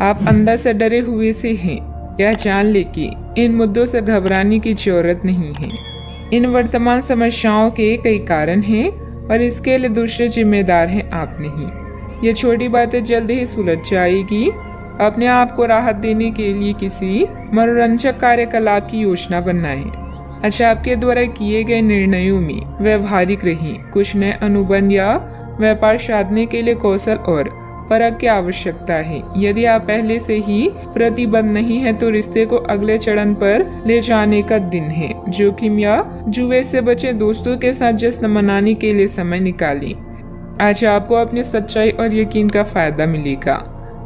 आप अंदर से डरे हुए से हैं। यह जान ले कि इन मुद्दों से घबराने की जरूरत नहीं है। इन वर्तमान समस्याओं के कई कारण हैं और इसके लिए दूसरे जिम्मेदार हैं, आप नहीं। ये छोटी बातें जल्द ही सुलझ जाएगी। अपने आप को राहत देने के लिए किसी मनोरंजक कार्यकलाप की योजना बनाएं। अच्छा, आपके द्वारा किए गए निर्णयों में व्यवहारिक रहें। कुछ नए अनुबंध या व्यापार साधने के लिए कौशल और परख की आवश्यकता है। यदि आप पहले से ही प्रतिबद्ध नहीं है तो रिश्ते को अगले चरण पर ले जाने का दिन है। जोखिम या जुए से बचे, दोस्तों के साथ जश्न मनाने के लिए समय निकालें। आज आपको अपनी सच्चाई और यकीन का फायदा मिलेगा।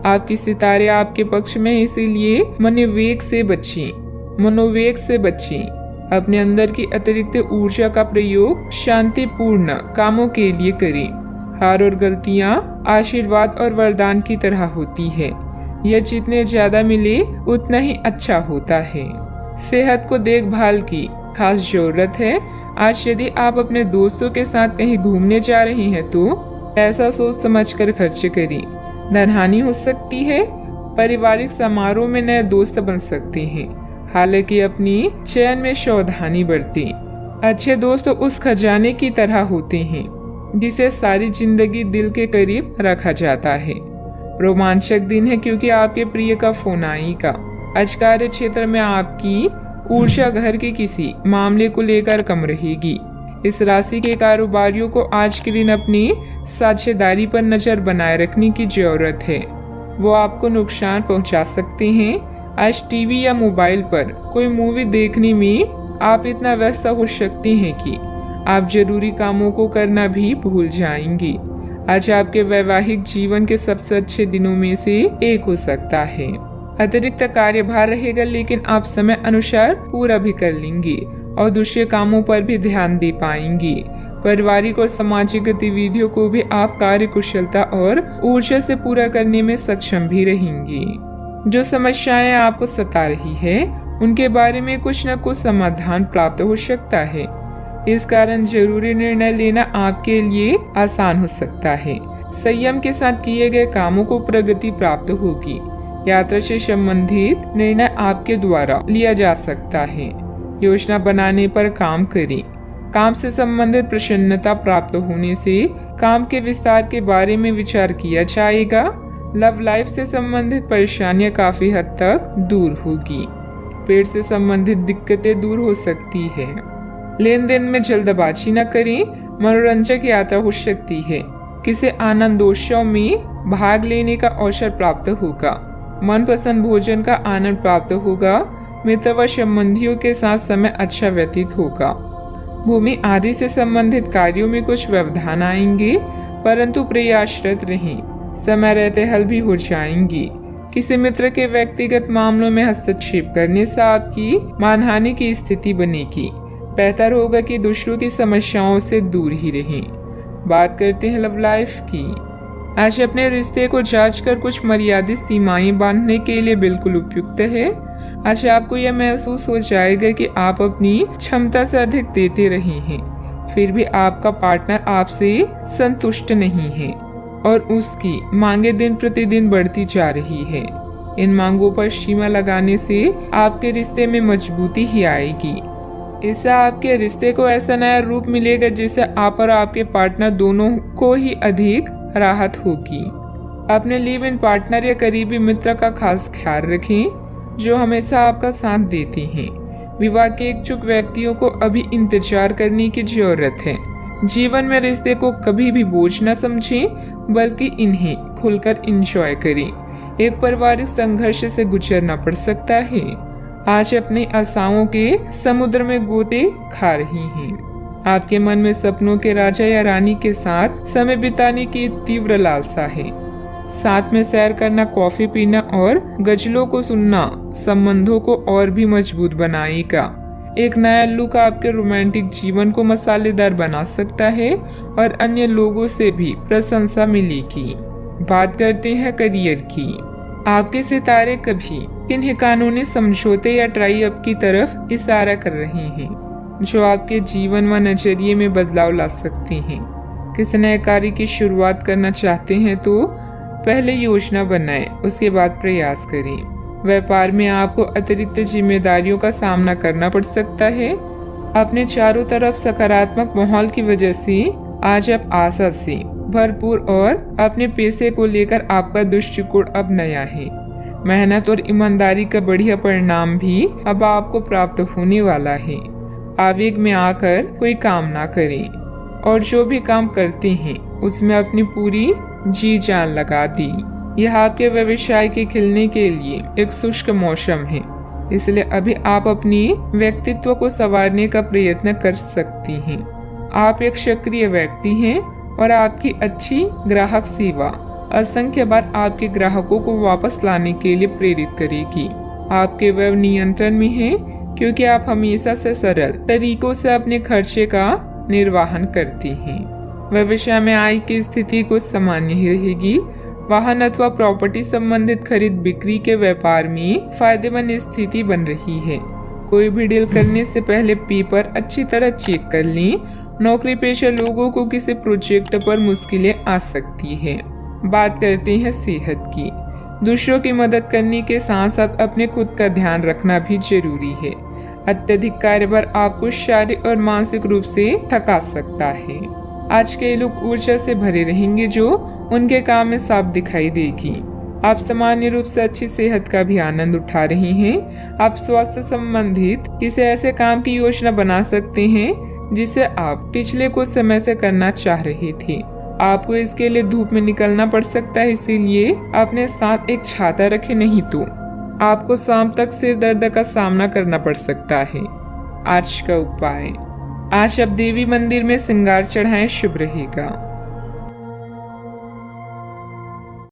आपके सितारे आपके पक्ष में, इसीलिए मनोवेग से बचें। अपने अंदर की अतिरिक्त ऊर्जा का प्रयोग शांतिपूर्ण कामों के लिए करें। हार और गलतियां आशीर्वाद और वरदान की तरह होती है। यह जितने ज्यादा मिले उतना ही अच्छा होता है। सेहत को देखभाल की खास जरूरत है। आज यदि आप अपने दोस्तों के साथ कहीं घूमने जा रहे हैं तो पैसा सोच समझकर खर्च करें। धनहानि हो सकती है। पारिवारिक समारोह में नए दोस्त बन सकते हैं, हालांकि अपनी चयन में सावधानी बरतें। अच्छे दोस्त उस खजाने की तरह होते हैं जिसे सारी जिंदगी दिल के करीब रखा जाता है। रोमांचक दिन है क्योंकि आपके प्रिय का फोन आएगा। आज कार्य क्षेत्र में आपकी ऊर्जा घर के किसी मामले को लेकर कम रहेगी। इस राशि के कारोबारियों को आज के दिन अपनी साझेदारी पर नजर बनाए रखने की जरूरत है। वो आपको नुकसान पहुंचा सकते हैं। आज टीवी या मोबाइल पर कोई मूवी देखने में आप इतना व्यस्त हो सकते हैं कि आप जरूरी कामों को करना भी भूल जाएंगे। आज आपके वैवाहिक जीवन के सबसे अच्छे दिनों में से एक हो सकता है। अतिरिक्त कार्यभार रहेगा, लेकिन आप समय अनुसार पूरा भी कर लेंगे और दूसरे कामों पर भी ध्यान दे पाएंगे। पारिवारिक और सामाजिक गतिविधियों को भी आप कार्य कुशलता और ऊर्जा से पूरा करने में सक्षम भी रहेंगे। जो समस्याएं आपको सता रही है उनके बारे में कुछ न कुछ समाधान प्राप्त हो सकता है। इस कारण जरूरी निर्णय लेना आपके लिए आसान हो सकता है। संयम के साथ किए गए कामों को प्रगति प्राप्त होगी। यात्रा से संबंधित निर्णय आपके द्वारा लिया जा सकता है। योजना बनाने पर काम करें। काम से संबंधित प्रसन्नता प्राप्त होने से काम के विस्तार के बारे में विचार किया जाएगा। लव लाइफ से संबंधित परेशानियां काफी हद तक दूर होगी। पेट से संबंधित दिक्कतें दूर हो सकती है। लेन देन में जल्दबाजी न करें। मनोरंजक यात्रा हो सकती है। किसी आनंदोत्सव में भाग लेने का अवसर प्राप्त होगा। मनपसंद भोजन का आनंद प्राप्त होगा। मित्र व संबंधियों के साथ समय अच्छा व्यतीत होगा। भूमि आदि से संबंधित कार्यों में कुछ व्यवधान आएंगे, परंतु प्रयासरत रहें। समय रहते हल भी हो जाएंगी। किसी मित्र के व्यक्तिगत मामलों में हस्तक्षेप करने से आपकी मानहानि की स्थिति बनेगी। बेहतर होगा कि दूसरों की समस्याओं से दूर ही रहें। बात करते हैं लव लाइफ की। आज अपने रिश्ते को जांचकर कुछ मर्यादित सीमाएं बांधने के लिए बिल्कुल उपयुक्त है। आज आपको यह महसूस हो जाएगा कि आप अपनी क्षमता से अधिक देते रहे हैं, फिर भी आपका पार्टनर आपसे संतुष्ट नहीं है और उसकी मांगे दिन प्रतिदिन बढ़ती जा रही है। इन मांगों पर सीमा लगाने से आपके रिश्ते में मजबूती ही आएगी। इससे आपके रिश्ते को ऐसा नया रूप मिलेगा जिससे आप और आपके पार्टनर दोनों को ही अधिक राहत होगी। अपने लिव इन पार्टनर या करीबी मित्र का खास ख्याल रखें जो हमेशा आपका साथ देते हैं। विवाह के इच्छुक व्यक्तियों को अभी इंतजार करने की जरूरत है। जीवन में रिश्ते को कभी भी बोझ न समझें, बल्कि इन्हें खुलकर एंजॉय करें। एक पारिवारिक संघर्ष से गुजरना पड़ सकता है। आज अपनी आशाओं के समुद्र में गोते खा रही हैं। आपके मन में सपनों के राजा या रानी के साथ समय बिताने की तीव्र लालसा है। साथ में सैर करना, कॉफी पीना और गजलों को सुनना संबंधों को और भी मजबूत बनाएगा। एक नया लुक आपके रोमांटिक जीवन को मसालेदार बना सकता है और अन्य लोगों से भी प्रशंसा मिलेगी। बात करते हैं करियर की। आपके सितारे कभी किन्हीं कानूनी समझौते या ट्राई अप की तरफ इशारा कर रहे हैं जो आपके जीवन व नजरिए में बदलाव ला सकते हैं। किसी नए कार्य की शुरुआत करना चाहते हैं तो पहले योजना बनाएं, उसके बाद प्रयास करें। व्यापार में आपको अतिरिक्त जिम्मेदारियों का सामना करना पड़ सकता है। अपने चारों तरफ सकारात्मक माहौल की वजह से आज आप आशा से भरपूर और अपने पैसे को लेकर आपका दृष्टिकोण अब नया है। मेहनत और ईमानदारी का बढ़िया परिणाम भी अब आपको प्राप्त होने वाला है। आवेग में आकर कोई काम ना करें और जो भी काम करते हैं उसमें अपनी पूरी जी जान लगा दी। यह आपके व्यवसाय के खिलने के लिए एक शुष्क मौसम है, इसलिए अभी आप अपनी व्यक्तित्व को संवारने का प्रयत्न कर सकती हैं। आप एक सक्रिय व्यक्ति हैं और आपकी अच्छी ग्राहक सेवा असंख्य बार आपके ग्राहकों को वापस लाने के लिए प्रेरित करेगी। आपके व्यय नियंत्रण में है क्योंकि आप हमेशा से सरल तरीकों से अपने खर्चे का निर्वहन करती हैं। व्यवसाय में आय की स्थिति कुछ सामान्य ही रहेगी। वाहन अथवा प्रॉपर्टी संबंधित खरीद बिक्री के व्यापार में फायदेमंद स्थिति बन रही है। कोई भी डील करने से पहले पेपर अच्छी तरह चेक कर लें। नौकरी पेशा लोगों को किसी प्रोजेक्ट पर मुश्किलें आ सकती है। बात करते हैं सेहत की। दूसरों की मदद करने के साथ साथ अपने खुद का ध्यान रखना भी जरूरी है। अत्यधिक कार्यभार आपको शारीरिक और मानसिक रूप से थका सकता है। आज के लोग ऊर्जा से भरे रहेंगे जो उनके काम में साफ दिखाई देगी। आप सामान्य रूप से अच्छी सेहत का भी आनंद उठा रहे हैं। आप स्वास्थ्य संबंधित किसी ऐसे काम की योजना बना सकते हैं जिसे आप पिछले कुछ समय से करना चाह रहे थे। आपको इसके लिए धूप में निकलना पड़ सकता है, इसीलिए अपने साथ एक छाता रखें, नहीं तो आपको शाम तक सिर दर्द का सामना करना पड़ सकता है। आज का उपाय, आज आप देवी मंदिर में श्रृंगार चढ़ाएं, शुभ रहेगा।